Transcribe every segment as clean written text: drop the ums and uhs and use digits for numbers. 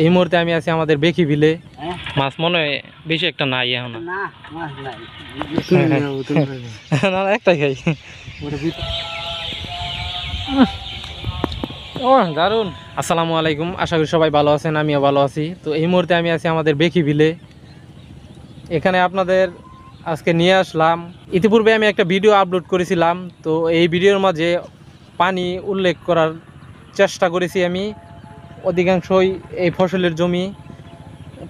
এই মুহূর্তে আমি আছি আমাদের বেকি বিলে। মাছ মনে হয় বেশি একটা নাই এখন। না মাছ নাই, না একটাই খাই। ও দারুন। আসসালামু আলাইকুম, আশা করি সবাই ভালো আছেন, আমিও ভালো আছি। তো এই মুহূর্তে আমি আছি আমাদের বেকি বিলে। এখানে আপনাদের আজকে নিয়ে আসলাম, ইতিপূর্বে আমি একটা ভিডিও আপলোড করেছিলাম। তো এই ভিডিওর মাঝে পানি উল্লেখ করার চেষ্টা করেছি আমি। অধিকাংশই এই ফসলের জমি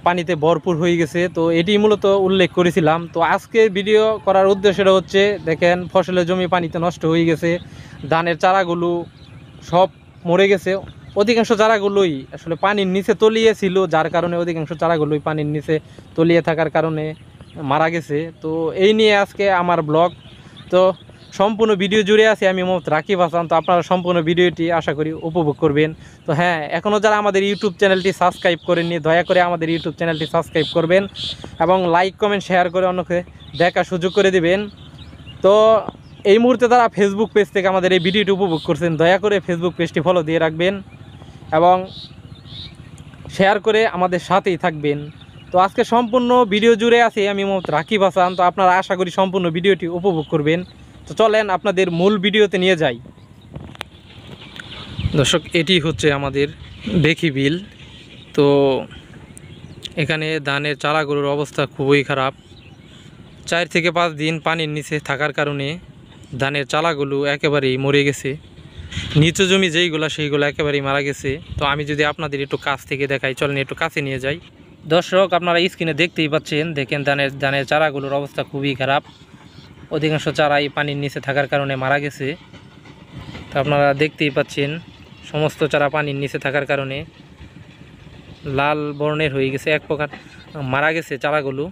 পানিতে ভরপুর হয়ে গেছে, তো এটি মূলত উল্লেখ করেছিলাম। তো আজকে ভিডিও করার উদ্দেশ্যটা হচ্ছে, দেখেন ফসলের জমি পানিতে নষ্ট হয়ে গেছে, ধানের চারাগুলো সব মরে গেছে। অধিকাংশ চারাগুলোই আসলে পানির নিচে তলিয়ে ছিল, যার কারণে অধিকাংশ চারাগুলোই পানির নিচে তলিয়ে থাকার কারণে মারা গেছে। তো এই নিয়ে আজকে আমার ব্লগ। তো সম্পূর্ণ ভিডিও জুড়ে আছে আমি মোহাম্মদ রাকিব হাসান। তো আপনারা সম্পূর্ণ ভিডিওটি আশা করি উপভোগ করবেন। তো হ্যাঁ, এখনও যারা আমাদের ইউটিউব চ্যানেলটি সাবস্ক্রাইব করেননি, দয়া করে আমাদের ইউটিউব চ্যানেলটি সাবস্ক্রাইব করবেন এবং লাইক কমেন্ট শেয়ার করে অন্যকে দেখার সুযোগ করে দিবেন। তো এই মুহূর্তে তারা ফেসবুক পেজ থেকে আমাদের এই ভিডিওটি উপভোগ করছেন, দয়া করে ফেসবুক পেজটি ফলো দিয়ে রাখবেন এবং শেয়ার করে আমাদের সাথেই থাকবেন। তো আজকে সম্পূর্ণ ভিডিও জুড়ে আছে আমি মোহাম্মদ রাকিব হাসান। তো আপনারা আশা করি সম্পূর্ণ ভিডিওটি উপভোগ করবেন। তো চলেন আপনাদের মূল ভিডিওতে নিয়ে যাই। দর্শক, এটি হচ্ছে আমাদের বেকি বিল। তো এখানে ধানের চারাগুলোর অবস্থা খুবই খারাপ। 4 থেকে 5 দিন পানির নিচে থাকার কারণে ধানের চারাগুলো একেবারেই মরে গেছে। নিচু জমি যেইগুলো সেইগুলো একেবারেই মারা গেছে। তো আমি যদি আপনাদের একটু কাছ থেকে দেখাই, চলেন একটু কাছে নিয়ে যাই। দর্শক, আপনারা স্ক্রিনে দেখতেই পাচ্ছেন, দেখেন ধানের চারাগুলোর অবস্থা খুবই খারাপ। অধিকাংশ চারাই পানির নিচে থাকার কারণে মারা গেছে। তো আপনারা দেখতেই পাচ্ছেন, সমস্ত চারা পানির নিচে থাকার কারণে লাল বর্ণের হয়ে গেছে, এক প্রকার মারা গেছে চারাগুলো।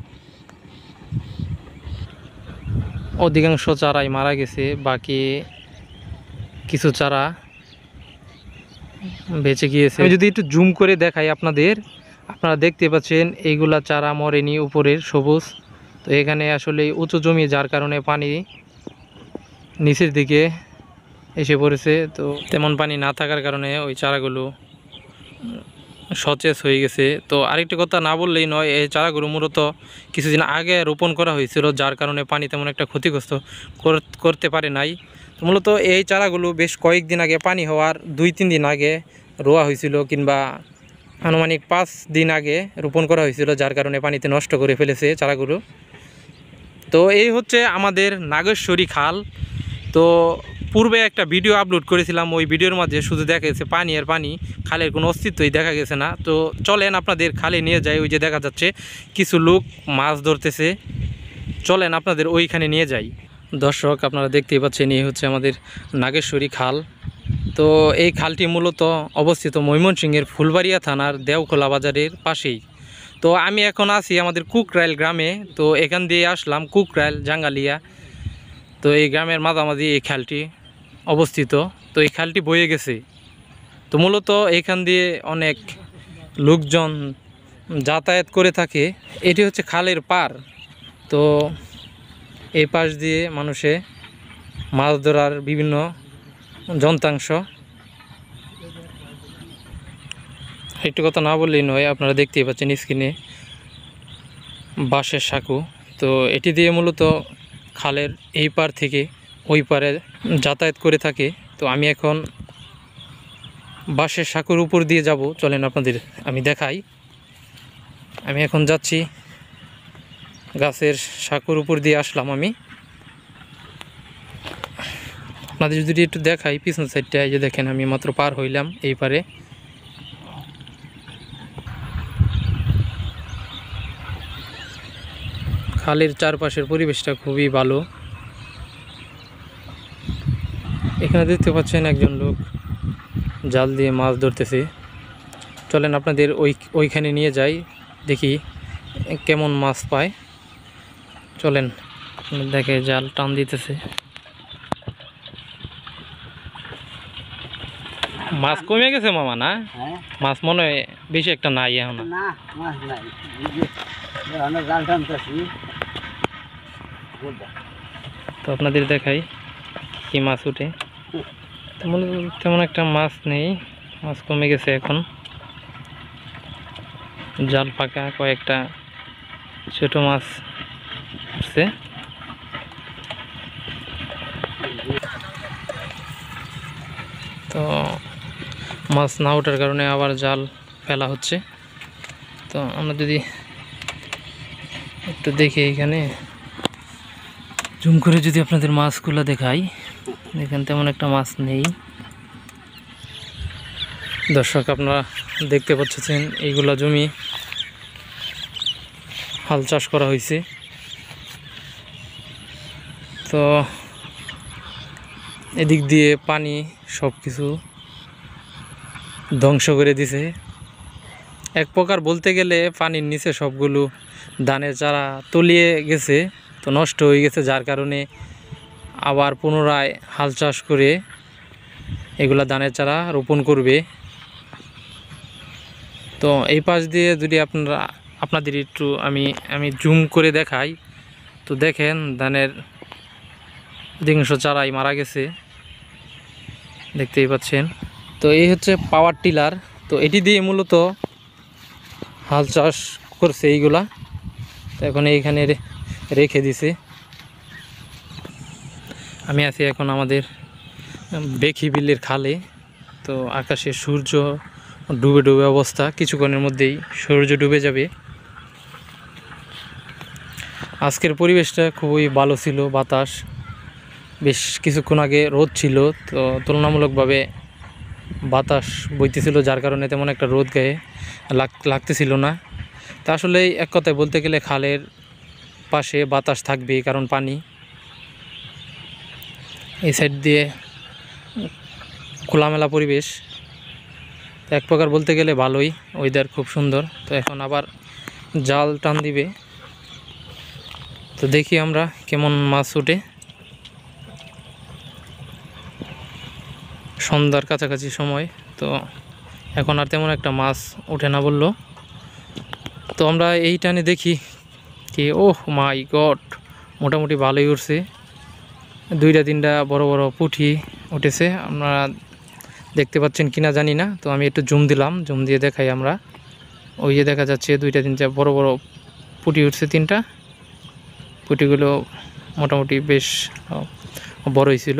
অধিকাংশ চারাই মারা গেছে, বাকি কিছু চারা বেঁচে গিয়েছে। আমি যদি একটু জুম করে দেখাই আপনাদের, আপনারা দেখতে পাচ্ছেন এইগুলা চারা মরেনি, উপরের সবুজ। তো এখানে আসলে উঁচু জমি, যার কারণে পানি নিচের দিকে এসে পড়েছে। তো তেমন পানি না থাকার কারণে ওই চারাগুলো সচেত হয়ে গেছে। তো আরেকটি কথা না বললেই নয়, এই চারাগুলো মূলত কিছুদিন আগে রোপণ করা হয়েছিল, যার কারণে পানি তেমন একটা ক্ষতিগ্রস্ত করতে পারে নাই। তো মূলত এই চারাগুলো বেশ কয়েকদিন আগে, পানি হওয়ার 2-3 দিন আগে রোয়া হয়েছিল, কিংবা আনুমানিক 5 দিন আগে রোপণ করা হয়েছিল, যার কারণে পানিতে নষ্ট করে ফেলেছে চারাগুলো। তো এই হচ্ছে আমাদের নাগেশ্বরী খাল। তো পূর্বে একটা ভিডিও আপলোড করেছিলাম, ওই ভিডিওর মধ্যে শুধু দেখা গেছে পানি আর পানি, খালের কোনো অস্তিত্বই দেখা গেছে না। তো চলেন আপনাদের খালে নিয়ে যাই। ওই যে দেখা যাচ্ছে কিছু লোক মাছ ধরতেছে, চলেন আপনাদের ওইখানে নিয়ে যাই। দর্শক, আপনারা দেখতেই পাচ্ছেন, এই হচ্ছে আমাদের নাগেশ্বরী খাল। তো এই খালটি মূলত অবস্থিত ময়মনসিংহের ফুলবাড়িয়া থানার দেওখোলা বাজারের পাশেই। তো আমি এখন আছি আমাদের কুকরাইল গ্রামে। তো এখান দিয়ে আসলাম কুকরাইল জাঙ্গালিয়া। তো এই গ্রামের মাঝামাঝি এই খালটি অবস্থিত। তো এই খালটি বয়ে গেছে। তো মূলত এখান দিয়ে অনেক লোকজন যাতায়াত করে থাকে। এটি হচ্ছে খালের পার। তো এই পাশ দিয়ে মানুষে মাছ ধরার বিভিন্ন যন্ত্রাংশ। একটু কথা না বললেই নয়, আপনারা দেখতেই পাচ্ছেন স্ক্রিনে বাঁশের সাঁকো। তো এটি দিয়ে মূলত খালের এই পার থেকে ওই পারে যাতায়াত করে থাকে। তো আমি এখন বাঁশের সাঁকোর উপর দিয়ে যাব, চলেন আপনাদের আমি দেখাই। আমি এখন যাচ্ছি, গাছের সাঁকোর উপর দিয়ে আসলাম আমি। আপনাদের যদি একটু দেখাই পিছন সাইডটা, এই যে দেখেন আমি মাত্র পার হইলাম এই পারে। খালের চারপাশের পরিবেশটা খুবই ভালো। এখানে দেখতে পাচ্ছেন একজন লোক জাল দিয়ে মাছ ধরতেছে। চলেন আপনাদের ওইখানে নিয়ে যাই, দেখি কেমন মাছ পায়। চলেন, দেখে জাল টান দিতেছে। মাছ কমে গেছে মামা, না মাছ মনে হয় বেশি একটা নাই এখন। না মাছ নাই, জাল টানতেছি। তো আপনাদের দেখাই কি মাছ উঠে। তেমন একটা মাছ নেই, মাছ কমে গেছে এখন। জাল ফাঁকা কয়েকটা ছোট মাছ উঠছে। তো মাছ না ওঠার কারণে আবার জাল ফেলা হচ্ছে। তো আমরা যদি একটু দেখি এখানে জুম করে যদি আপনাদের মাছগুলো দেখাই, এখানে তেমন একটা মাছ নেই। দর্শক আপনারা দেখতে পাচ্ছেন এইগুলা জমি হাল চাষ করা হয়েছে। তো এদিক দিয়ে পানি সব কিছু ধ্বংস করে দিছে। এক প্রকার বলতে গেলে পানির নিচে সবগুলো ধানের চারা তলিয়ে গেছে, তো নষ্ট হয়ে গেছে, যার কারণে আবার পুনরায় হাল চাষ করে এগুলা ধানের চারা রোপণ করবে। তো এই পাশ দিয়ে যদি আপনাদের একটু আমি জুম করে দেখাই, তো দেখেন ধানের অধিকাংশ চারাই মারা গেছে, দেখতেই পাচ্ছেন। তো এই হচ্ছে পাওয়ার টিলার। তো এটি দিয়ে মূলত হাল চাষ করছে এইগুলা। তো এখন এইখানে রেখে দিছে। আমি আছি এখন আমাদের বেখি বিলের খালে। তো আকাশে সূর্য ডুবে ডুবে অবস্থা, কিছুক্ষণের মধ্যেই সূর্য ডুবে যাবে। আজকের পরিবেশটা খুবই ভালো ছিল, বাতাস, বেশ কিছুক্ষণ আগে রোদ ছিল, তো তুলনামূলকভাবে বাতাস বইতেছিল, যার কারণে তেমন একটা রোদ গায়ে লাগতেছিল না। তা আসলে এক কথায় বলতে গেলে খালের পাশে বাতাস থাকবে, কারণ পানি। এই সাইড দিয়ে খোলামেলা পরিবেশ, তো এক প্রকার বলতে গেলে ভালোই, ওয়েদার খুব সুন্দর। তো এখন আবার জাল টান দিবে, তো দেখি আমরা কেমন মাছ ওঠে। সন্ধ্যার কাছাকাছি সময়, তো এখন আর তেমন একটা মাছ ওঠে না বললো। তো আমরা এই টানে দেখি কি, ওহ মাই গড, মোটামুটি ভালোই উঠছে। 2-3টা বড় বড় পুঁটি উঠেছে, আপনারা দেখতে পাচ্ছেন কিনা জানি না। তো আমি একটু জুম দিলাম, জুম দিয়ে দেখাই আমরা। ওই যে দেখা যাচ্ছে 2-3টা বড় বড় পুঁটি উঠছে, 3টা পুঁটিগুলো মোটামুটি বেশ বড়ই ছিল।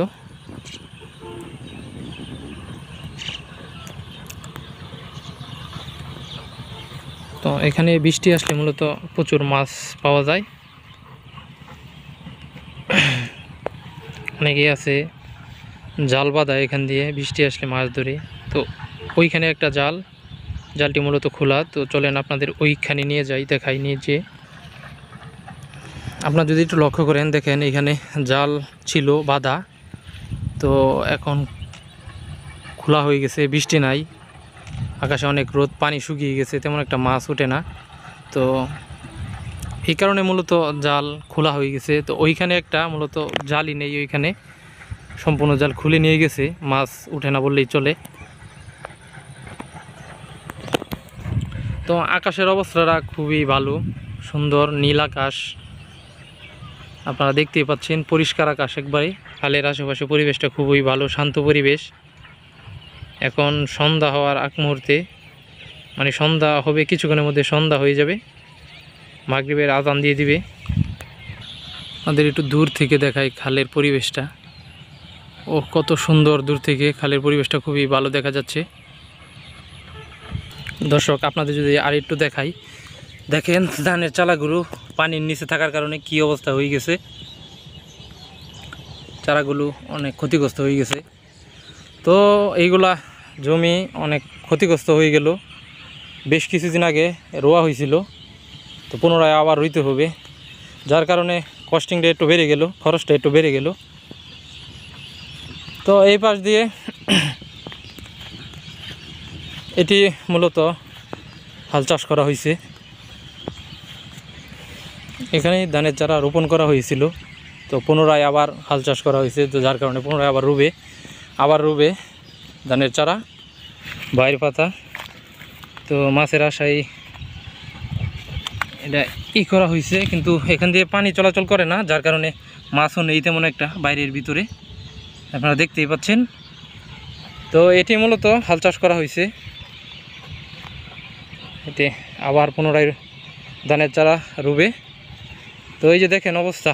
তো এখানে বৃষ্টি আসলে মূলত প্রচুর মাছ পাওয়া যায়। অনেকেই আছে জাল বাঁধা এখান দিয়ে বৃষ্টি আসলে মাছ ধরে। তো ওইখানে একটা জালটি মূলত খোলা। তো চলেন আপনাদের ওইখানে নিয়ে যাই, দেখাই নিয়ে যে। আপনারা যদি একটু লক্ষ্য করেন, দেখেন এখানে জাল ছিল বাঁধা, তো এখন খোলা হয়ে গেছে, বৃষ্টি নাই, আকাশে অনেক রোদ, পানি শুকিয়ে গেছে, তেমন একটা মাছ ওঠে না। তো এই কারণে মূলত জাল খোলা হয়ে গেছে। তো ওইখানে একটা মূলত জালই নেই, ওইখানে সম্পূর্ণ জাল খুলে নিয়ে গেছে, মাছ উঠে না বললেই চলে। তো আকাশের অবস্থাটা খুবই ভালো, সুন্দর নীল আকাশ, আপনারা দেখতেই পাচ্ছেন, পরিষ্কার আকাশ একবারে। খালের আশেপাশে পরিবেশটা খুবই ভালো, শান্ত পরিবেশ। এখন সন্ধ্যা হওয়ার আগ মুহূর্তে, মানে সন্ধ্যা হবে কিছুক্ষণের মধ্যে, সন্ধ্যা হয়ে যাবে, মাগরিবের আজান দিয়ে দিবে। আমাদের একটু দূর থেকে দেখাই খালের পরিবেশটা। ও কত সুন্দর, দূর থেকে খালের পরিবেশটা খুবই ভালো দেখা যাচ্ছে। দর্শক আপনাদের যদি আর একটু দেখাই, দেখেন ধানের চারাগুলো পানির নিচে থাকার কারণে কি অবস্থা হয়ে গেছে, চারাগুলো অনেক ক্ষতিগ্রস্ত হয়ে গেছে। তো এইগুলা জমি অনেক ক্ষতিগ্রস্ত হয়ে গেল, বেশ কিছুদিন আগে রোয়া হয়েছিল, তো পুনরায় আবার রুইতে হবে, যার কারণে কস্টিংটা একটু বেড়ে গেল, খরচটা একটু বেড়ে গেল। তো এই পাশ দিয়ে এটি মূলত হাল চাষ করা হয়েছে, এখানে ধানের চারা রোপণ করা হয়েছিল, তো পুনরায় আবার হাল চাষ করা হয়েছে, তো যার কারণে পুনরায় আবার রুবে ধানের চারা, বাইর পাতা। তো মাছের আশায় এটা করা হয়েছে, কিন্তু এখান দিয়ে পানি চলাচল করে না, যার কারণে মাছও নেই তেমন একটা বাইরের ভিতরে, আপনারা দেখতেই পাচ্ছেন। তো এটি মূলত হাল চাষ করা হয়েছে। এতে আবার পুনরায় ধানের চারা রুবে। তো এই যে দেখেন অবস্থা,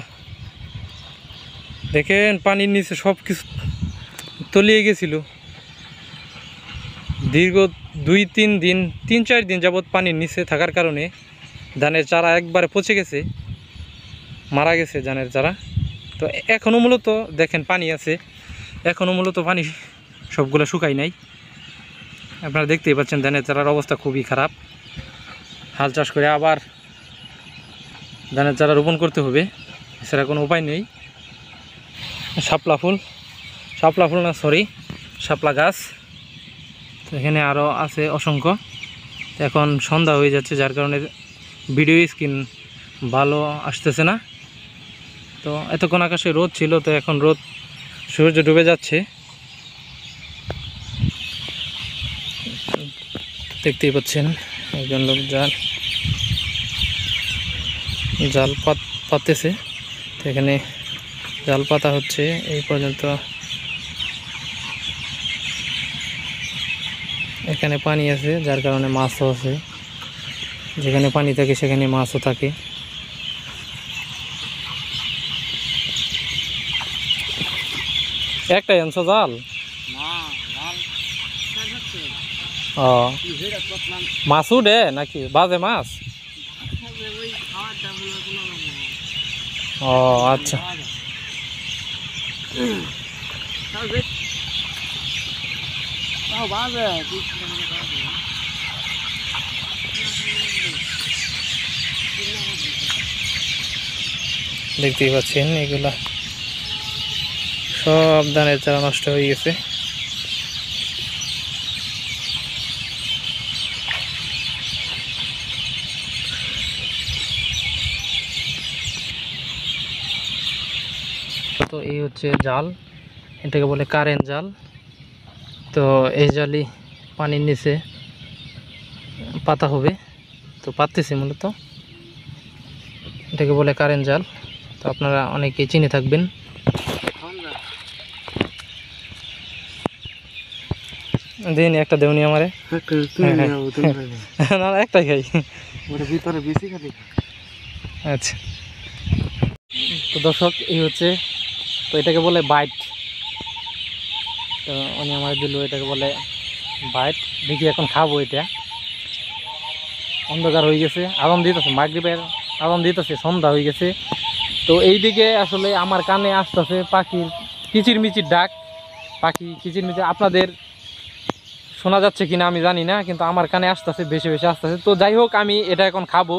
দেখেন পানির নিচে সব কিছু তলিয়ে গেছিল। দীর্ঘ 2-3 দিন 3-4 দিন যাবৎ পানির নিচে থাকার কারণে ধানের চারা একবারে পচে গেছে, মারা গেছে ধানের চারা। তো এখনও মূলত দেখেন পানি আছে, এখনও মূলত পানি সবগুলো শুকাই নাই। আপনারা দেখতেই পাচ্ছেন ধানের চারার অবস্থা খুবই খারাপ। হাল চাষ করে আবার ধানের চারা রোপণ করতে হবে, এছাড়া কোনো উপায় নেই। শাপলা ফুল না সরি শাপলা গাছ। তো এখানে আরও আছে অসংখ্য। এখন সন্ধ্যা হয়ে যাচ্ছে, যার কারণে ভিডিও স্ক্রিন ভালো আসতেছে না। তো এতক্ষণ আকাশে রোদ ছিল, তো এখন রোদ সূর্য ডুবে যাচ্ছে। দেখতেই পাচ্ছেন একজন লোক জাল পাতেছে। তো এখানে জাল পাতা হচ্ছে এই পর্যন্ত। এখানে পানি আছে, যার কারণে মাছও আছে। যেখানে পানি থাকে সেখানে মাছও থাকে। একটাই আনছো জাল? ও মাছ উঠে নাকি বাজে মাছ? ও আচ্ছা। দেখতেই পাচ্ছেন এগুলা সব ধানের চারা নষ্ট হয়ে গেছে। তো এই হচ্ছে জাল, এটাকে বলে কারেন্ট জাল। তো এই জালই পানির নিচে পাতা হবে। তো পাততেছি মূলত, এটাকে বলে কারেন্ট জাল। তো আপনারা অনেকেই চিনে থাকবেন। দিন একটা দেউনি আমারে, না একটাই খাই। আচ্ছা, তো দর্শক এই হচ্ছে, তো এটাকে বলে বাইট। তো উনি আমার দিল, এটাকে বলে বাইট। দেখি এখন খাবো। এটা অন্ধকার হয়ে গেছে, আরাম দিতেছে, মাগরিবের আরাম দিতেছে, সন্ধ্যা হয়ে গেছে। তো এইদিকে আসলে আমার কানে আসতেছে পাখির কিচিরমিচির ডাক। পাখি কিচিরমিচির আপনাদের শোনা যাচ্ছে কিনা আমি জানি না, কিন্তু আমার কানে আসতেছে, বেশি বেশি আসতেছে। তো যাই হোক, আমি এটা এখন খাবো,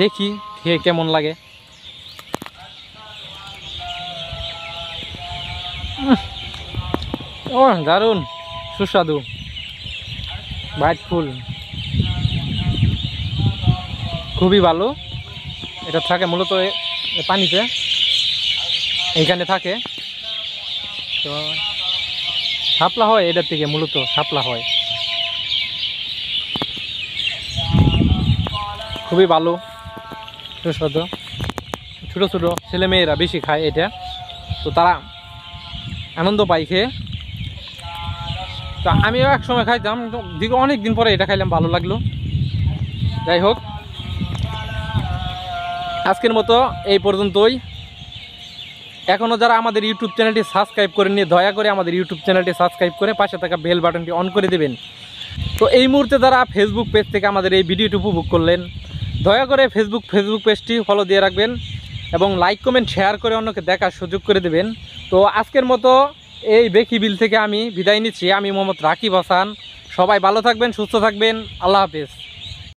দেখি খেয়ে কেমন লাগে। ও দারুণ সুস্বাদু, বাইট ফুল খুবই ভালো। এটা থাকে মূলত পানিতে, এইখানে থাকে। তো শাপলা হয় এটার থেকে, মূলত শাপলা হয়। খুবই ভালো সুস্বাদু। ছোটো ছোটো ছেলেমেয়েরা বেশি খায় এটা, তো তারা আনন্দ পাই খেয়ে। তো আমিও এক সময় খাইতাম, দীর্ঘ অনেক দিন পরে এটা খাইলাম, ভালো লাগলো। যাই হোক, আজকের মতো এই পর্যন্তই। এখনও যারা আমাদের ইউটিউব চ্যানেলটি সাবস্ক্রাইব করেননি, দয়া করে আমাদের ইউটিউব চ্যানেলটি সাবস্ক্রাইব করে পাশে থাকা বেল বাটনটি অন করে দেবেন। তো এই মুহূর্তে যারা ফেসবুক পেজ থেকে আমাদের এই ভিডিওটি উপভোগ করলেন, দয়া করে ফেসবুক পেজটি ফলো দিয়ে রাখবেন এবং লাইক কমেন্ট শেয়ার করে অন্যকে দেখার সুযোগ করে দেবেন। তো আজকের মতো এই বেকিবিল থেকে আমি বিদায় নিচ্ছি। আমি মোহাম্মদ রাকিব হাসান। সবাই ভালো থাকবেন, সুস্থ থাকবেন। আল্লাহ হাফেজ।